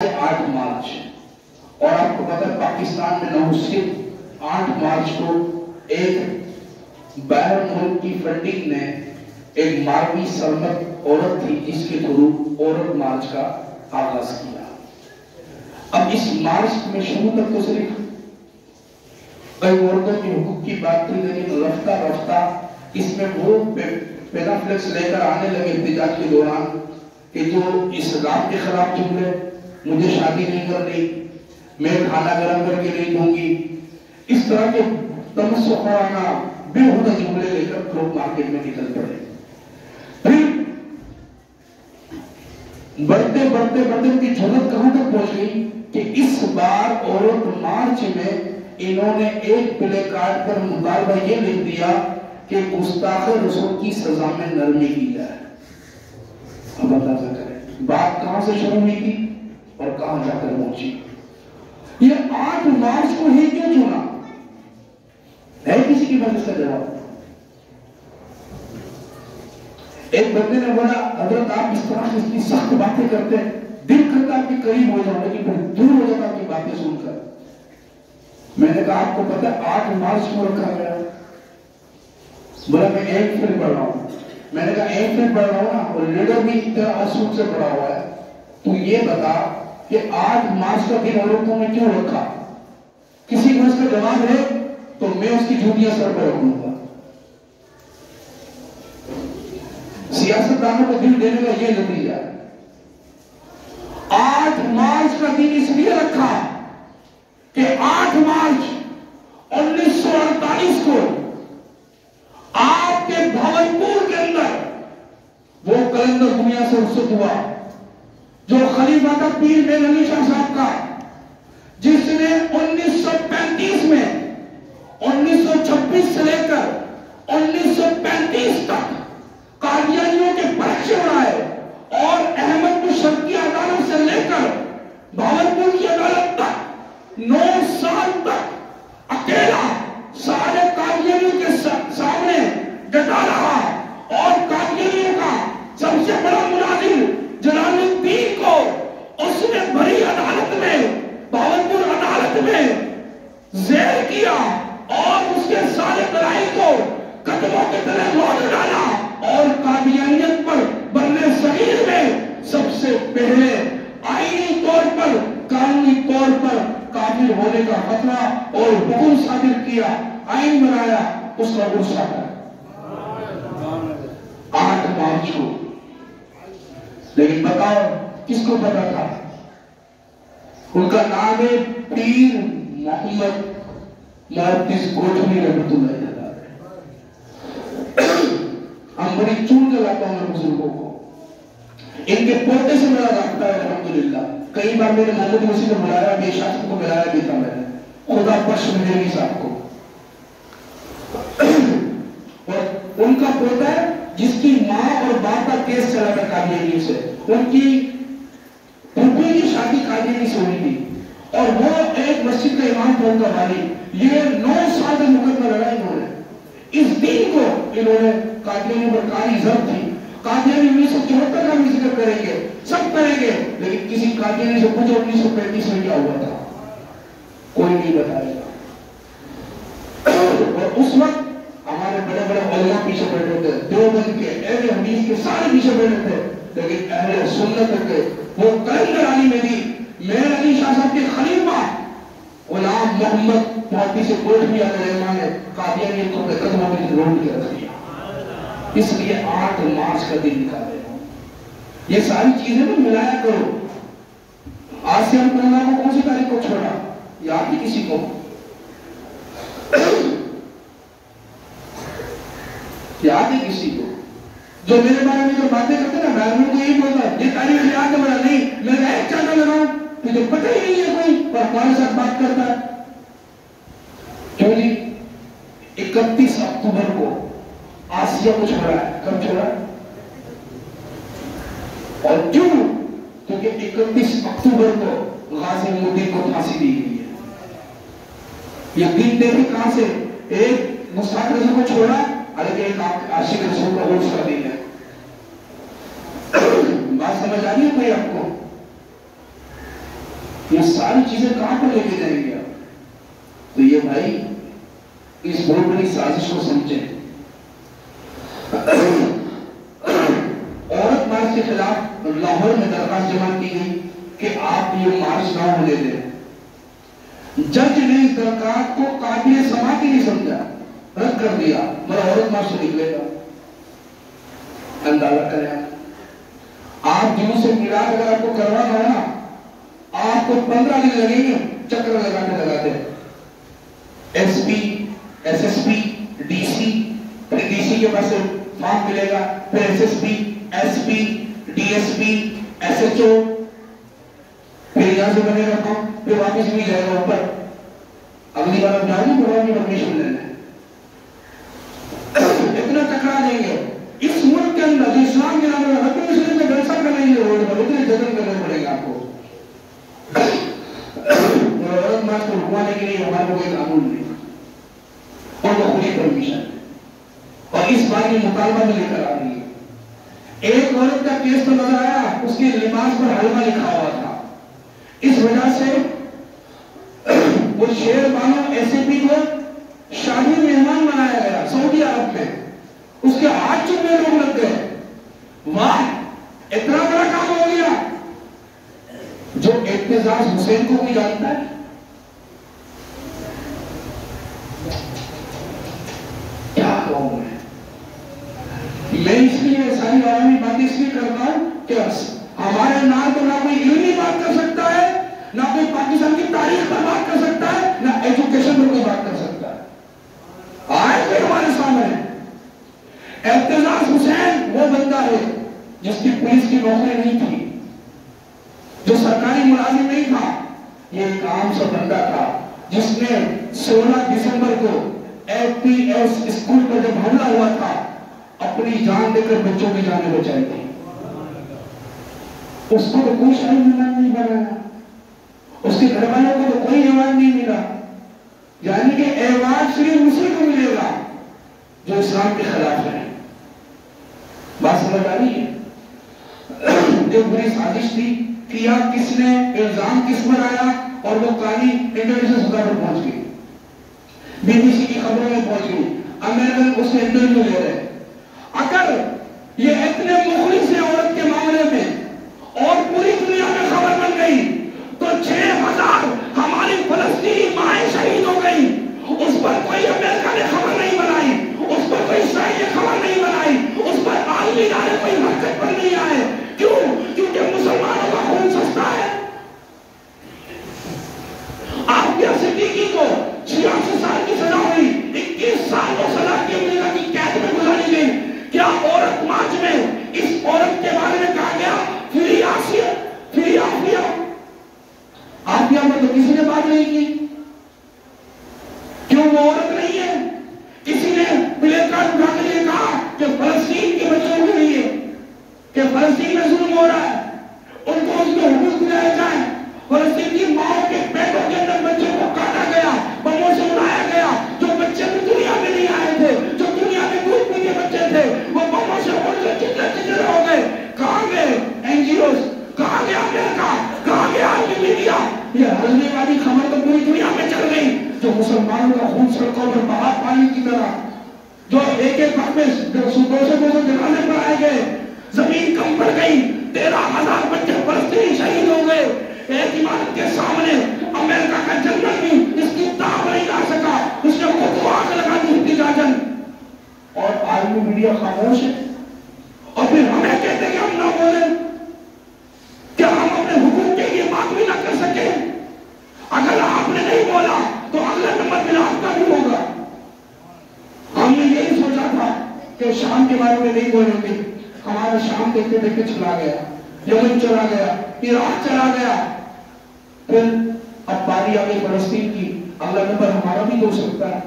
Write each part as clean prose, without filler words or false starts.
8 مارچ اور آپ کو پتہ ہے پاکستان میں 9 سے 8 مارچ کو ایک باہر ملک کی فنڈنگ نے ایک ماروی سلمت عورت تھی جس کے تھرو عورت مارچ کا آغاز کیا. اب اس مارچ میں شروع تک تو صرف کئی عورتوں کے حقوق کی بات تھی، لیکن رفتہ رفتہ اس میں وہ پینافلیکس لے کر آنے لگے احتجاج کے دوران کہ جو اسلام کے خلاف جملے، مجھے شادی نہیں کرنی، میں کھانا گرم کر کے نہیں دوں گی، اس طرح کے تمسخرانہ بےہودہ جملے لے کر لوگ مارکیٹ میں نکل پڑے. پھر بڑھتے بڑھتے بڑھتے ان کی جھلک کہاں تک پہنچ گئی کہ اس بار عورت مارچ میں انہوں نے ایک پلے کارڈ پر مطالبہ یہ لکھ دیا کہ گستاخ رسول کی سزا میں نرمی کی جائے. اب اندازہ کریں بات کہاں سے شروع ہوئی تھی اور کہاں جا کر پہنچی. یہ 8 مارچ کو ہی کیوں چنا ہے؟ کسی کی بات اس کا جواب؟ ایک بندے نے بولا حضرت آپ اس طرح سے اتنی سخت باتیں کرتے ہیں، دل کرتا آپ کے قریب ہو جاؤ لیکن پھر دور ہو جاتا آپ کی باتیں سن کر. میں نے کہا آپ کو پتہ ہے 8 مارچ کو رکھا گیا؟ بولا میں ایک فلم پڑھ رہا ہوں. میں نے کہا ایک فلم پڑھ رہا ہوں نا، اور لیڈر بھی اتنا اصول سے پڑھا ہوا ہے، تو یہ بتا کہ 8 مارچ کا دن عورتوں میں کیوں رکھا؟ کسی کو اس کا جواب ہے تو میں اس کی جھوٹیاں سر پر رکھوں گا. سیاستدانوں کو دل دینے کا یہ نتیجہ ہے. 8 مارچ کا دن اس لیے رکھا کہ 8 مارچ 1948 کو آپ کے بھاولپور کے اندر وہ کلندر دنیا سے رخصت ہوا جو خلیفہ کا پیر میل علی شاہ صاحب کا، جس نے 1935 میں 1926 سے لے کر 1935 تک قادیانیوں کے پرچے اڑائے اور احمد بشر کی عدالت سے لے کر بھاولپور کی عدالت تک 9 سال تک اکیلا سارے قادیانیوں کے سامنے ڈٹا رہا، اور قادیانیوں کا سب سے بڑا مناظر جلال الدین کو اس نے بڑی عدالت میں، بھاولپور عدالت میں زیر کیا اور اس کے سارے دلائل کو قدموں کے تلے لوٹ ڈالا، اور قادیانیت پر برِ صغیر میں سب سے پہلے آئینی طور پر، قانونی طور پر کافر ہونے کا خطرہ اور حکم صادر کیا، آئین بنایا، اس کا غصہ ہے 8 مارچ کو. لیکن بتاؤ کس کو پتا تھا؟ ان کا نام ہے پیر محمد محدث گوٹھوی رحمۃ اللہ علیہ. ہم بڑی چون کے لاتا ہوں بزرگوں کو، ان کے پوتے سے میرا رابطہ ہے الحمدللہ. کئی بار میرے محمد مسیح کو بلایا، بے شاست کو بلایا بھی تھا میں نے، خدا بخش مجھے صاحب کو. اور ان کا پوتا ہے جس کی ماں اور باپ کا کیس چلا تھا قادیانی سے، ان کی پھوپھی کی شادی قادیانی سے ہوئی تھی اور وہ ایک مسجد کا امام تھا ان کا والی. یہ 9 سال سے مقدمہ لڑا انہوں نے. اس دن کو انہوں نے قادیانی پر کاری ضرب تھی. قادیانی 1974 کا بھی ذکر کریں گے، سب کریں گے، لیکن کسی قادیانی سے پوچھو 1935 میں کیا ہوا تھا، کوئی نہیں بتائے گا. اور اس وقت ہمارے بڑے بڑے علماء پیچھے بیٹھے تھے، دیوبند کے، اہل حدیث کے سارے پیچھے بیٹھے تھے، لیکن اہل سنت کے وہ کلندر علی میں بھی میل علی شاہ صاحب کے خلیفہ غلام محمد محدث گوٹھوی علیہ الرحمہ نے قادیانیت کو اپنے قدموں میں روٹ کے رکھ دیا. اس لیے 8 مارچ کا دن نکالے. یہ ساری چیزیں بھی ملایا کرو. آج سے ہم کرنا کو کون سی تاریخ کو چھوڑا؟ یاد ہی کسی کو؟ یاد ہے کسی کو؟ جو میرے بارے میں جو باتیں کرتے نا، میں کو یہی بولتا یہ تاریخ یاد ہے، بڑا نہیں میں ایک چاہتا لگاؤں تجھے پتہ ہی نہیں ہے کوئی اور ہمارے ساتھ بات کرتا ہے. کیوں جی 31 اکتوبر کو آسیہ کو چھوڑا ہے. کب چھوڑا ہے اور کیوں؟ کیونکہ 31 اکتوبر کو غازی الدین کو پھانسی دی گئی ہے. یہ دن دیکھیں کہاں سے، ایک مستحق رسول کو چھوڑا حالانکہ ایک عاشق رسول کا عرس کا دن ہے. بات سمجھ آ رہی ہے کوئی آپ کو؟ یہ ساری چیزیں کہاں پر لے کے جائیں گے آپ؟ تو یہ بھائی اس بہت بڑی سازش کو سمجھیں. عورت مارچ کے خلاف لاہور میں درخواست جمع کی گئی کہ آپ یہ مارچ نہ ہونے دیں. جج نے اس درخواست کو قابل سماعت ہی نہیں سمجھا، رد کر دیا، مگر عورت مارچ سے نکلے گا. اندازہ کریں آپ جنہوں سے میلاد اگر آپ کو کروانا ہو نا، آپ کو 15 دن لگیں گے چکر لگاتے S P, S S P, D C, پھر ڈی سی کے پاس فارم ملے گا، پھر S S P, S P, D S P, S H O, پھر یہاں سے بنے گا فارم، پھر واپس بھی جائے گا اوپر. اگلی بار آپ جاؤ گے پروان کی پرمیشن لینا ہے. اتنا ٹکرا دیں گے. اس ملک کے اندر جو اسلام کے نام میں ہر کوئی مسلم سے جلسہ کرنے کے روڈ پر اتنے جتن کرنے پڑے گا آپ کو. عورت مارچ کو رکوانے کے لیے ہمارے کو کوئی قانون نہیں، اور وہ خود ہی پرمیشن ہے، اور اس بات کی مطالبہ میں لے کر آ رہی ہے. ایک عورت کا کیس تو نظر آیا، اس کے لباس پر حلوہ لکھا ہوا تھا. اس وجہ سے وہ شیر بانو ایس اے پی کو شاہی مہمان بنایا گیا سعودی عرب میں. اس کے ہاتھ چومنے لوگ لگ گئے. واہ، اتنا بڑا کام ہو گیا. جو اعتزاز حسین کو بھی جانتا ہے، کیا کہوں میں اس لیے ساری عوامی باتیں اس لیے کرتا ہوں کہ ہمارے نام تو نہ کوئی علمی بات کر سکتا ہے، نہ کوئی پاکستان کی تاریخ پر بات کر سکتا ہے، نہ ایجوکیشن پر کوئی بات کر سکتا ہے. آئے کوئی ہمارے سامنے. اعتزاز حسین وہ بندہ ہے جس کی پولیس کی نوکری نہیں تھی، جو سرکاری ملازم نہیں تھا. یہ ایک عام سا بندہ تھا جس نے 16 دسمبر کو اے پی ایس اسکول پر جب حملہ ہوا تھا اپنی جان دے کر بچوں کی جانیں بچائی تھی. اس کو تو کوئی شاہی مہمان نہیں بنایا، اس کے گھر والوں کو تو کوئی ایوارڈ نہیں ملا. یعنی کہ ایوارڈ صرف اسی کو ملے گا جو اسلام کے خلاف ہے. بات سمجھ آ رہی ہے؟ جو بری سازش تھی، کیا کس نے، الزام کس پر آیا، اور وہ کہانی انٹرنیشنل سطح پر پہنچ گئی، بی بی سی کی خبروں میں پہنچ گئی، امریکن اس سے انٹرویو لے رہے. اگر یہ اتنے مخلص ہیں عورت کے معاملے میں اور پوری دنیا میں خبر بن گئی تو 6000 ہماری فلسطینی مائیں شہید ہو گئی. اس پر کوئی امریکہ نے خبر نہیں بنائی، اس پر کوئی اسرائیل نے خبر نہیں بنائی، اس پر عالمی ادارے کوئی حرکت پر نہیں آئے. کیوں؟ کیونکہ مسلمانوں کا خون سستا ہے. آفیہ صدیقی کو 86 سال کی سزا ہوئی، 21 سال کو سزا کی امریکہ کی قید میں گزاری گئی. کیا عورت مارچ میں اس عورت کے بارے میں کہا گیا فری آسیہ، فری آفیہ؟ آفیہ میں تو کسی نے بات نہیں کی. کیوں؟ وہ عورت نہیں ہے. کسی نے پلے کارڈ اٹھا کے لیے کہا کہ فلسطین کے بچوں کے لیے کہ فلسطین میں ظلم ہو رہا ہے، ان کو اس میں حقوق دلائے جائیں. فلسطین کی ماؤں کے پیٹوں کے اندر بچوں کو کاٹا گیا، بموں سے اڑایا گیا. جو بچے بھی دنیا میں نہیں آئے تھے، جو دنیا میں دودھ پیتے بچے تھے، وہ بموں سے اڑ کے چچرے ہو گئے. کہاں گئے این جی اوز؟ کہاں گیا امریکہ؟ کہاں گیا عالمی میڈیا؟ یہ ہلنے والی خبر تو پوری دنیا میں چل گئی. جو مسلمانوں کا خون سڑکوں پر بہا پانی کی طرح، جو ایک ایک وقت میں 200 جنازے پر آئے گئے، زمین کم پڑ گئی، 13,000 بچے فلسطینی شہید ہو گئے. ایک عمارت کے سامنے امریکہ کا جنرل بھی اس کی تاب نہیں لا سکا، اس نے خود کو آگ لگا دی احتجاجاً. اور عالمی میڈیا خاموش ہے. اور پھر ہمیں کہتے ہیں کہ ہم نہ بولیں. کیا ہم اپنے حقوق کے لیے بات بھی نہ کر سکیں؟ اگر آپ نے نہیں بولا تو اگلا نمبر پھر آپ کا بھی ہوگا. ہم نے یہی سوچا تھا کہ شام کے بارے میں نہیں بولیں گے. ہمارا شام دیکھتے دیکھتے چلا گیا، یمن چلا گیا، عراق چلا گیا. پھر اب باری آ گئی فلسطین کی. اگلا نمبر ہمارا بھی ہو سکتا ہے.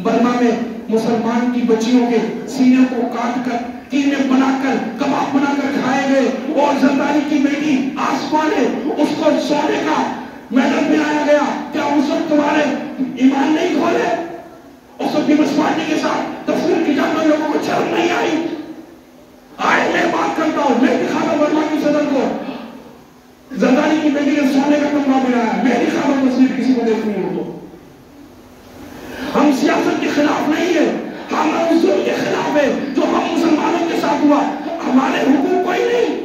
برما میں مسلمان کی بچیوں کے سینے کو کاٹ کر قیمے بنا کر کباب بنا کر کھائے گئے، اور زرداری کی بیٹی آسما نے اس کو سونے کا میڈل پہنایا گیا. کیا اس وقت تمہارے ایمان نہیں کھولے؟ اس وقت پیپلز پارٹی کے ساتھ تصویر کی جانے لوگوں کو شرم نہیں آئی؟ آئے میں بات کرتا ہوں، میں دکھاتا برما کی صدر کو زرداری کی بیٹی نے سونے کا کمرہ بنایا دیکھنی ہو تو. ہم سیاست کے خلاف نہیں ہے, ہم ظلم کے خلاف ہے جو ہم مسلمانوں کے ساتھ ہوا. ہمارے حقوق کوئی نہیں.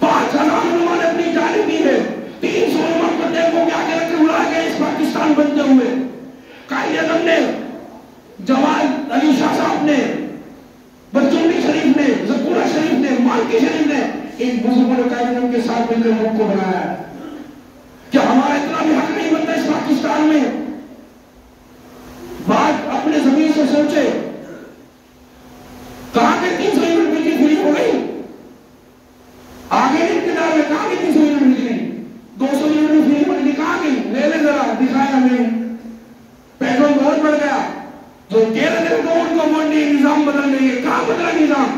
5,000 علماء نے اپنی جان دی ہے, 300 علماء کو دیکھو کہ آگے رکھ کے اڑا گئے اس پاکستان بنتے ہوئے. قائد اعظم نے, جواد علی شاہ صاحب نے, بچونی شریف نے, زکورہ شریف نے, مالکی شریف نے, ان بزرگوں نے قائد اعظم کے ساتھ مل کر ملک کو بنایا ہے. کیا ہمارا اتنا بھی حق نہیں بنتا اس پاکستان میں؟ بات اپنے زمین سے سوچے. کہاں کے 300 یونٹ بجلی فری ہو گئی؟ آگے اقتدار میں کہاں کی 300 یونٹ بجلی؟ 200 یونٹ فری بجلی کہاں گئی؟ لے لے ذرا, دکھائے ہمیں. پیٹرول بہت بڑھ گیا, جو کہہ رہے تھے ان کو ووٹ نہیں, نظام بدل نہیں ہے. کہاں بدلا نظام؟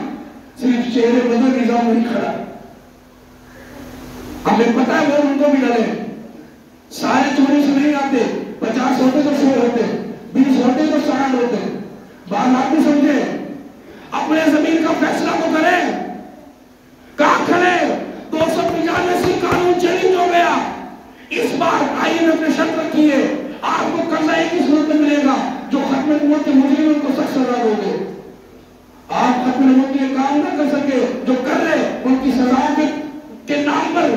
صرف چہرے بدل, نظام نہیں کھڑا. ہمیں پتا ہے وہ ان کو بھی ڈرے. سارے چوری سے نہیں آتے, 50 ہوتے تو 100 ہوتے, 20 ہوتے تو 60 ہوتے. بات آپ بھی سمجھے. اپنے زمین کا فیصلہ تو کریں. کہاں کھڑے؟ 295 قانون چیلنج ہو گیا. اس بار IMF نے شرط رکھی ہے, آپ کو قرضہ ایک ہی صورت میں ملے گا, جو ختم نبوت کے مجرم ان کو سخت سزا دو گے. آپ ختم نبوت کے کام نہ کر سکے, جو کر رہے ان کی سزاؤں کے نام پر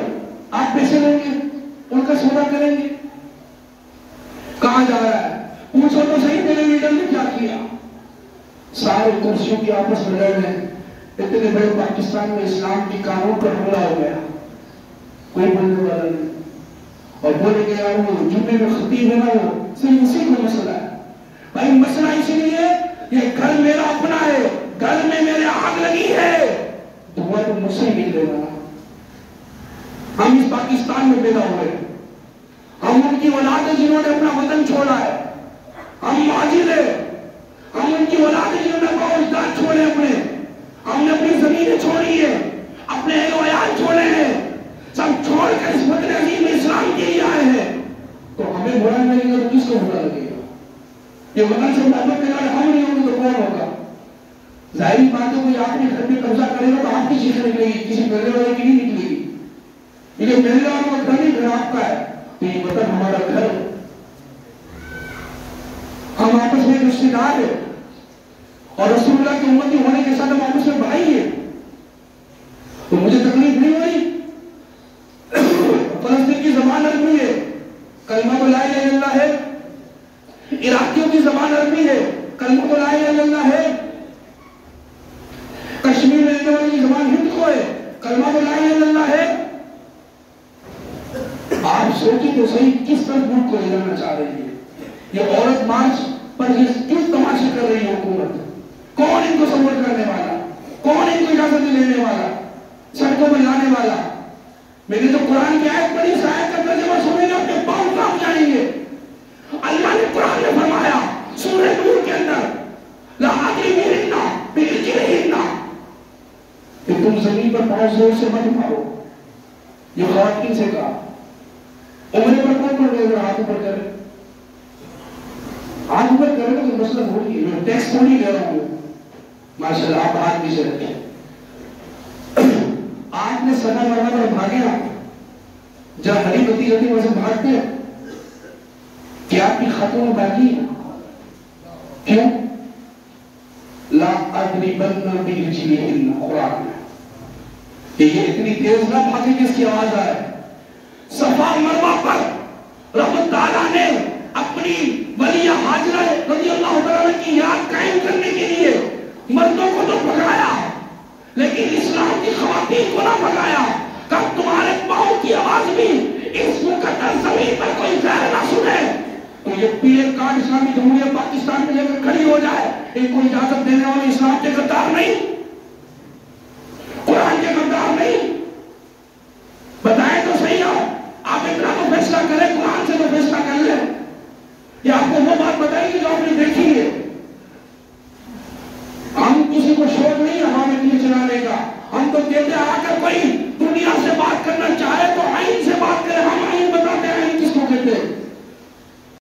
آپ پیسے لیں گے, ان کا سودا کریں گے. کہاں جا رہا ہے؟ پوچھو تو صحیح میرے لیڈر نے کیا کیا. سارے کرسیوں کی آپس میں لڑ رہے ہیں. اتنے بڑے پاکستان میں اسلام کی قانون پر حملہ ہو گیا, کوئی بولنے والا نہیں. اور بولے گیا وہ جمعے میں خطیب ہے نا, وہ صرف اسی کو مسئلہ ہے. بھائی مسئلہ اسی لیے یہ گھر میرا اپنا ہے, گھر میں میرے آگ لگی ہے, دعا تو مجھ سے ہی مل رہے گا. ہم اس پاکستان میں پیدا ہوئے, ہم ان کی اولاد ہیں جنہوں نے اپنا وطن چھوڑا ہے. ہم مہاجر ہیں, ہم ان کی اولاد ہیں جنہوں نے اپنا اجداد چھوڑے اپنے. ہم نے اپنی زمینیں چھوڑی ہے, اپنے اہل و عیال چھوڑے ہیں, سب چھوڑ کر اس وطن عظیم اسلام کے لیے آئے ہیں. تو ہمیں برا نہیں لگے گا تو کس کو برا لگے گا؟ یہ وطن سے محبت کرنے والے ہم نہیں ہوں گے تو کون ہوگا؟ ظاہری بات ہے, کوئی آپ کے گھر پہ قبضہ کرے گا تو آپ کی چیخیں نکلے گی, کسی پہلے والے کی نہیں نکلے گی. یہ پہلے والوں کا گھر نہیں, گھر آپ کا ہے, تو یہ وطن ہمارا گھر ہے. ہم آپس میں رشتے دار ہیں, اور رسول اللہ کی امتی ہونے کے ساتھ ہم آپس میں بھائی ہیں. تو مجھے تکلیف نہیں ہوئی. فلسطین کی زبان عربی ہے, کلمہ تو لا الہ الا اللہ ہے. عراقیوں کی زبان عربی ہے, کلمہ تو لا الہ الا اللہ ہے. کشمیر میں رہنے والی زبان ہند کو ہے, کلمہ تو لا الہ الا اللہ ہے. آپ سوچیں تو صحیح کس طرح ملک کو لے جانا چاہ رہی ہے. یہ عورت مارچ پر یہ کیوں تماشے کر رہی ہے حکومت؟ کون ان کو سپورٹ کرنے والا, کون ان کو اجازت دینے والا, سڑکوں پر لانے والا؟ میں نے جو قرآن کی آیت پڑھی, اس آیت کا ترجمہ سنیں گے آپ کے پاؤں کانپ جائیں گے. اللہ نے قرآن میں فرمایا سورہ نور کے اندر, لا تضربوهن بأرجلهن, کہ تم زمین پر پاؤں زور سے مت مارو. یہ خواتین سے کہا. عمرے پر کون پڑھ رہے, ہاتھ اوپر کرے, ہاتھ اوپر کرے تو مسئلہ ہو گئی. میں ٹیکس تھوڑی لے رہا ہوں, ماشاءاللہ آپ ہاتھ بھی سے رکھیں. آپ نے سنا مرنا پر بھاگے آپ, جب ہری بتی جاتی وہاں سے بھاگتے ہیں. کیا آپ کی خطوں میں باقی ہے؟ کیوں؟ لا اضربن برجلہن, قرآن میں کہ یہ اتنی تیز نہ بھاگے کہ اس کی آواز آئے. صفا مروا پر رب تعالیٰ نے اپنی ولی ہاجرہ رضی اللہ تعالیٰ کی یاد قائم کرنے کے لیے مردوں کو تو بھگایا, لیکن اسلام کی خواتین کو نہ بھگایا. کب تمہارے پاؤں کی آواز بھی اس مقدس زمین پر کوئی غیر نہ سنے تو یہ پیلے کارڈ اسلامی جمہوریہ پاکستان میں لے کر کھڑی ہو جائے. ان کو اجازت دینے والے اسلام کے غدار نہیں.